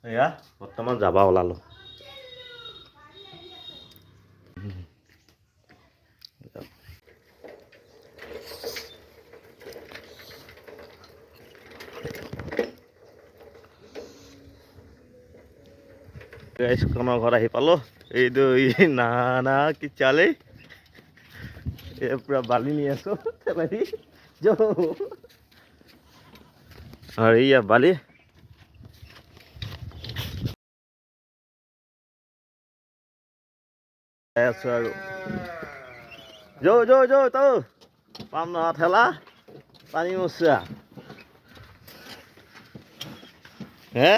এয়া বৰ্তমান যাবা ওলালো গাইছ কোনৰ ঘৰ আহি পালো এইটো না কি চালে পুৰা বালি নি আছো আৰু এইয়া বালি আছো আৰু যৌ তৌ পাম নহয় ঠেলা পানী মচা হে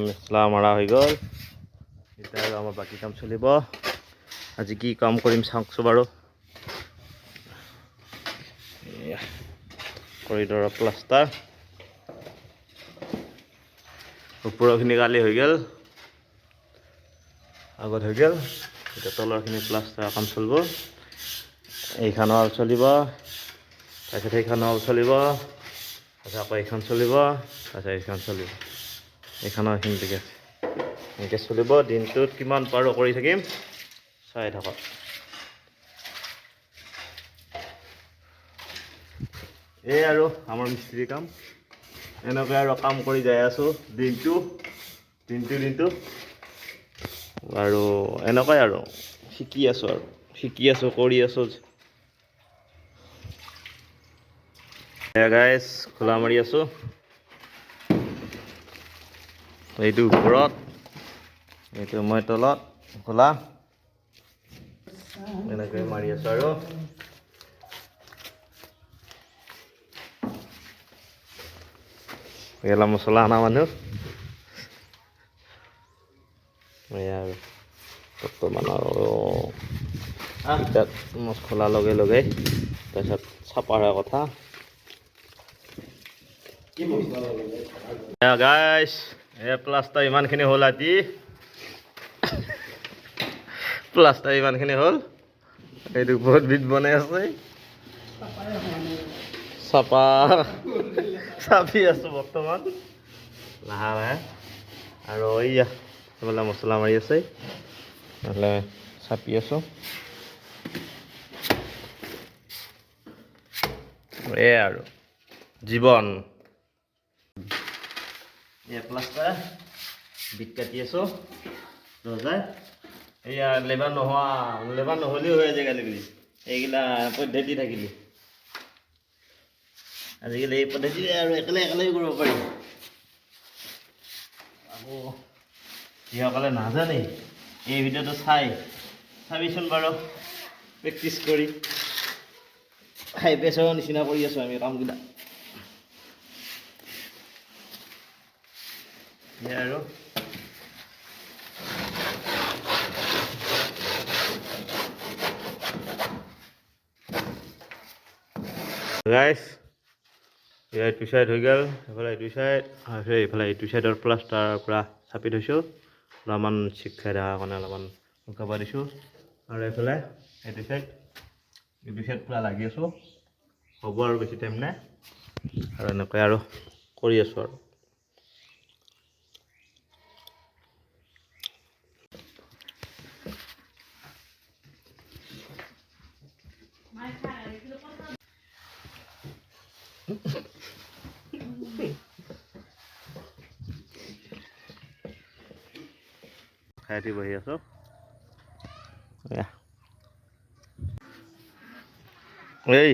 মেচলা মৰা হৈ গ'ল এতিয়া আৰু আমাৰ বাকী কাম চলিব আজি কি কাম কৰিম চাওকচোন বাৰু কৰিডৰৰ প্লাষ্টাৰ ওপৰৰখিনি কালি হৈ গ'ল আগত হৈ গ'ল এতিয়া তলৰখিনি প্লাষ্টাৰ কাম চলিব এইখনো চলিব তাৰপিছত সেইখনো চলিব তাৰপিছত আকৌ এইখন চলিব তাৰপিছত এইখন চলিব এইখনৰ এইখিনি ঠিক আছে এনেকৈ চলিব দিনটোত কিমান পাৰোঁ কৰি থাকিম চাই থাকক এই আৰু আমাৰ মিস্ত্ৰী কাম এনেকৈ আৰু কাম কৰি যাই আছোঁ দিনটো আৰু এনেকুৱাই আৰু শিকি আছোঁ কৰি আছোঁ গাইজ খোলা মাৰি আছোঁ এইটো ওপৰত এইটো মই তলত খোলা এনেকৈ মাৰি আছোঁ আৰু গেলা মছলা অনা মানুহ এয়া আৰু বৰ্তমান আৰু ইটাত মছলা লগে তাৰপিছত চাপাৰ কথা গাইছ এই প্লাষ্টাৰ ইমানখিনি হ'ল আজি প্লাষ্টাৰ ইমানখিনি হ'ল এইটো বহুত বিধ বনাই আছে চাপি আছোঁ বৰ্তমান লাহে আৰু এইয়া এইফালে মছলা মাৰি আছে নহ'লে চাপি আছোঁ এই আৰু জীৱন এয়া প্লাষ্টাৰ বিট কাটি আছোঁ ৰজাই এয়া লেবাৰ নহ'লেও হৈ আজিকালি এইগিলা পদ্ধতি থাকিলে আজিকালি এই পদ্ধতি আৰু একেলগে কৰিব পাৰি আকৌ যিসকলে নাজানে এই ভিডিঅ'টো চাবিচোন বাৰু প্ৰেক্টিচ কৰি হাই প্ৰেছাৰৰ নিচিনা কৰি আছোঁ আমি কামবিলাক আৰু গাইছ এইটো চাইড হৈ গ'ল এইফালে এইটো চাইড আৰু এইফালে এইটো চাইডৰ প্লাষ্টাৰৰ পৰা চাপি থৈছোঁ অলপমান চিক খাই থকাৰ কাৰণে অলপমান শুকাব দিছোঁ আৰু এইফালে এইটো চাইড পূৰা লাগি আছোঁ হ'ব আৰু বেছি টাইম নাই আৰু এনেকৈ আৰু কৰি আছোঁ আৰু খাই উঠি বহি আছোঁ এই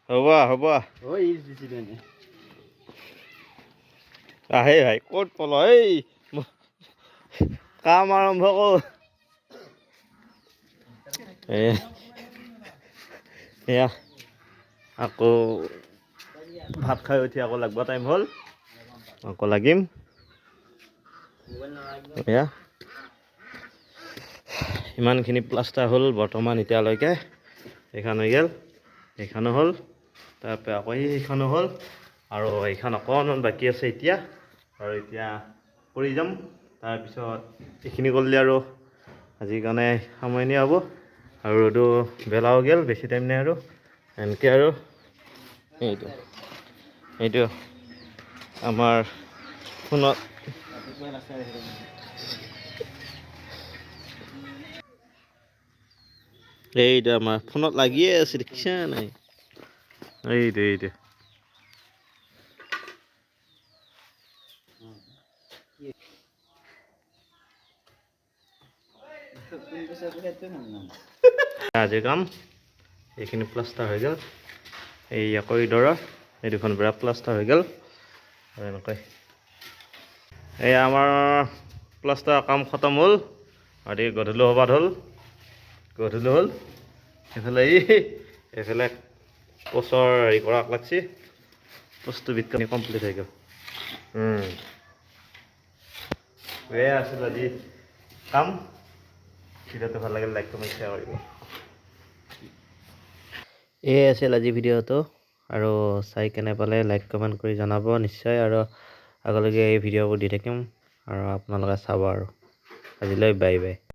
হ'ব আহে ভাই ক'ত পল এই কাম আৰম্ভ কৰ এয়া আকৌ ভাত খাই উঠি আকৌ লাগব টাইম হ'ল আকৌ লাগিম এয়া ইমানখিনি প্লাষ্টাৰ হ'ল বৰ্তমান এতিয়ালৈকে এইখন হৈ গ'ল এইখনো হ'ল তাৰপৰা আকৌ সেইখনো হ'ল আৰু এইখন অকণমান বাকী আছে এতিয়া আৰু এতিয়া কৰি যাম তাৰপিছত এইখিনি কৰিলে আৰু আজিৰ কাৰণে সামৰণি হ'ব আৰু ৰ'দো বেলাও গ'ল বেছি টাইম নাই আৰু এনেকৈ আৰু এইটো এইটো আমাৰ ফোনত এইটো আমাৰ ফোনত লাগিয়ে আছে দেখিছা নাই এইটো আজিৰ কাম এইখিনি প্লাষ্টাৰ হৈ গ'ল এই কৰিডৰৰ এই দুখন পুৰা প্লাষ্টাৰ হৈ গ'ল আৰু এনেকৈ এই আমাৰ প্লাষ্টাৰ কাম খতম হ'ল আৰু গধূলি হ'বাত হ'ল এইফালে এইফালে পোচৰ হেৰি কৰাক লাগছি পোচটো বিতনি কমপ্লিট হৈ গ'ল এয়া আছিল আজি কাম ভিডিঅ'টো ভাল লাগিল লাইক কমেণ্ট শ্বেয়াৰ কৰিব এয়াই আছিল আজি ভিডিঅ'টো আৰু চাই কেনে পালে লাইক কমেণ্ট কৰি জনাব নিশ্চয় আৰু আগলৈকে এই ভিডিঅ'বোৰ দি থাকিম আৰু আপোনালোকে চাব আৰু আজিলৈ বাই বাই